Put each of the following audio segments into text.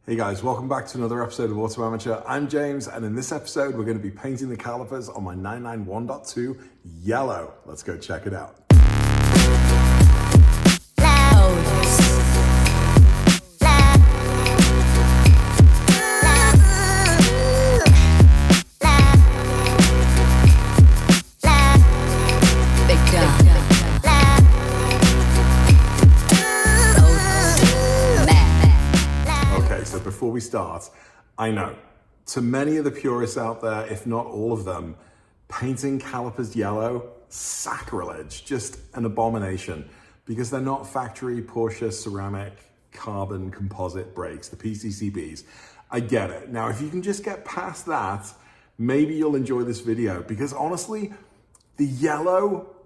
Hey guys, welcome back to another episode of Auto Amateur. I'm James, and in this episode, we're going to be painting the calipers on my 991.2 yellow. Let's go check it out. Before we start, I know, to many of the purists out there, if not all of them, painting calipers yellow, sacrilege, just an abomination, because they're not factory Porsche ceramic carbon composite brakes, the PCCBs. I get it. Now, if you can just get past that, maybe you'll enjoy this video, because honestly, the yellow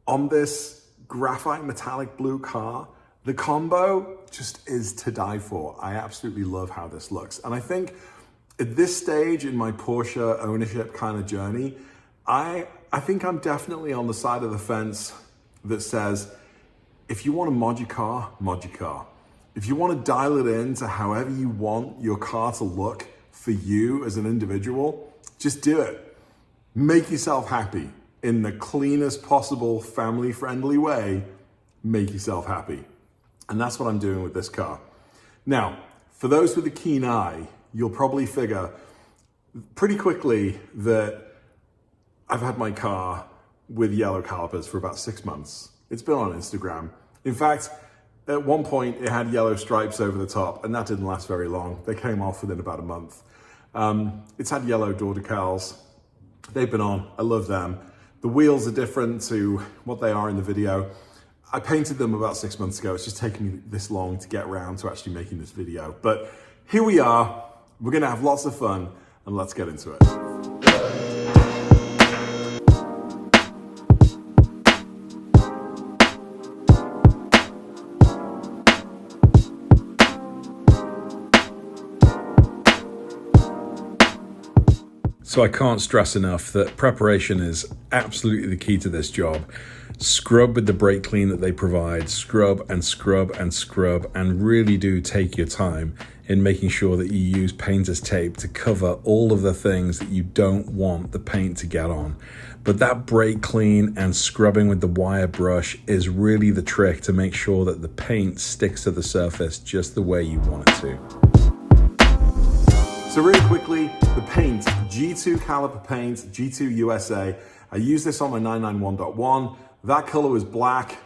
on this graphite metallic blue car, the combo just is to die for. I absolutely love how this looks. And I think at this stage in my Porsche ownership kind of journey, I think I'm definitely on the side of the fence that says, if you want to mod your car, mod your car. If you want to dial it in to however you want your car to look for you as an individual, just do it. Make yourself happy in the cleanest possible family-friendly way. Make yourself happy. And that's what I'm doing with this car. Now, for those with a keen eye, you'll probably figure pretty quickly that I've had my car with yellow calipers for about 6 months. It's been on Instagram. In fact, at one point it had yellow stripes over the top, and that didn't last very long. They came off within about a month. It's had yellow door decals. They've been on, I love them. The wheels are different to what they are in the video. I painted them about 6 months ago. It's just taken me this long to get around to actually making this video. But here we are. We're gonna have lots of fun, and let's get into it. So I can't stress enough that preparation is absolutely the key to this job. Scrub with the brake clean that they provide, scrub and scrub and scrub, and really do take your time in making sure that you use painter's tape to cover all of the things that you don't want the paint to get on. But that brake clean and scrubbing with the wire brush is really the trick to make sure that the paint sticks to the surface just the way you want it to. So really quickly, the paint, G2 caliper paint, G2 USA. I use this on my 991.1. That color was black,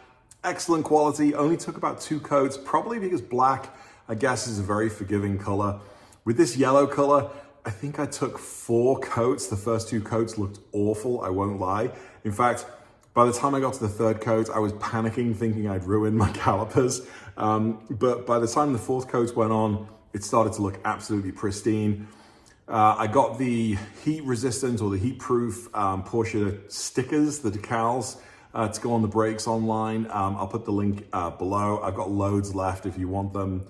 excellent quality, only took about 2 coats, probably because black, I guess, is a very forgiving color. With this yellow color, I think I took 4 coats. The first 2 coats looked awful, I won't lie. In fact, by the time I got to the 3rd coat, I was panicking, thinking I'd ruined my calipers. But by the time the 4th coat went on, it started to look absolutely pristine. I got the heat resistant or the heat proof Porsche stickers, the decals, to go on the brakes online. I'll put the link below. I've got loads left. If you want them,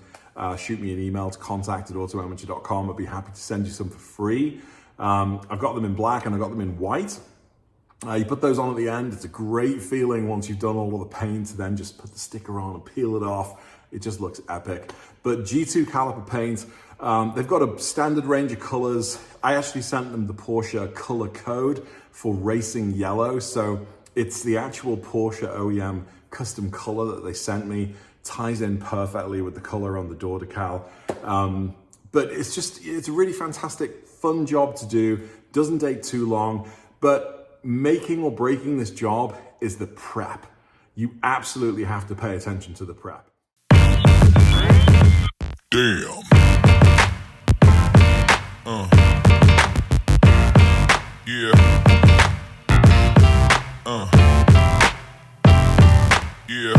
shoot me an email to contact@autoamateur.com. I'd be happy to send you some for free. I've got them in black and I've got them in white. You put those on at the end. It's a great feeling once you've done all of the paint to then just put the sticker on and peel it off. It just looks epic. But G2 caliper paint, they've got a standard range of colors. I actually sent them the Porsche color code for racing yellow. So it's the actual Porsche OEM custom color that they sent me. Ties in perfectly with the color on the door decal. But it's a really fantastic, fun job to do. Doesn't take too long, but making or breaking this job is the prep. You absolutely have to pay attention to the prep. Damn. Yeah. Yeah.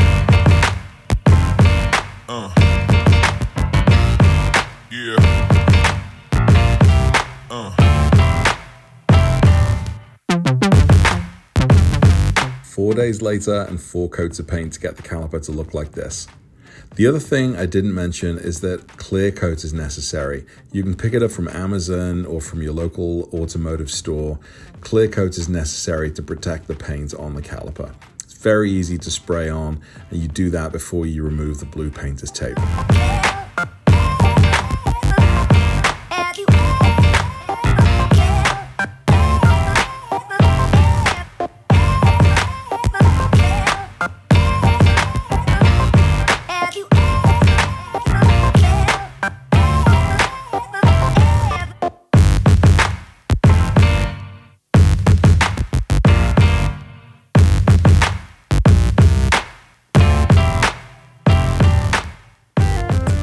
Yeah. 4 days later and 4 coats of paint to get the caliper to look like this. The other thing I didn't mention is that clear coat is necessary. You can pick it up from Amazon or from your local automotive store. Clear coat is necessary to protect the paint on the caliper. It's very easy to spray on, and you do that before you remove the blue painter's tape.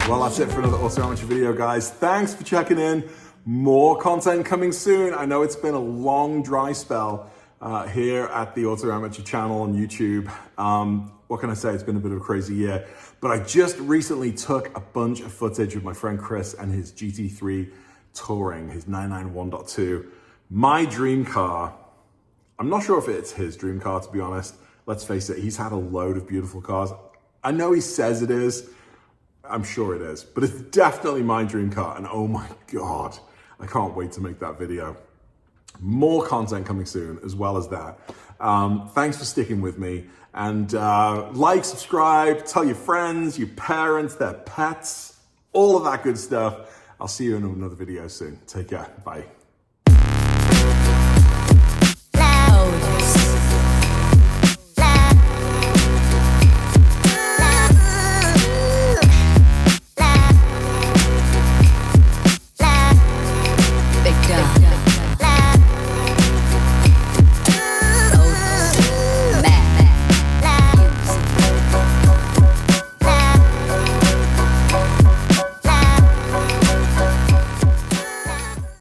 Well, that's it for another Auto Amateur video, guys. Thanks for checking in. More content coming soon. I know it's been a long dry spell here at the Auto Amateur channel on YouTube. What can I say? It's been a bit of a crazy year. But I just recently took a bunch of footage with my friend Chris and his GT3 Touring, his 991.2. My dream car. I'm not sure if it's his dream car, to be honest. Let's face it, he's had a load of beautiful cars. I know he says it is. I'm sure it is, but it's definitely my dream car. And oh my God, I can't wait to make that video. More content coming soon as well as that. Thanks for sticking with me, and like, subscribe, tell your friends, your parents, their pets, all of that good stuff. I'll see you in another video soon. Take care. Bye.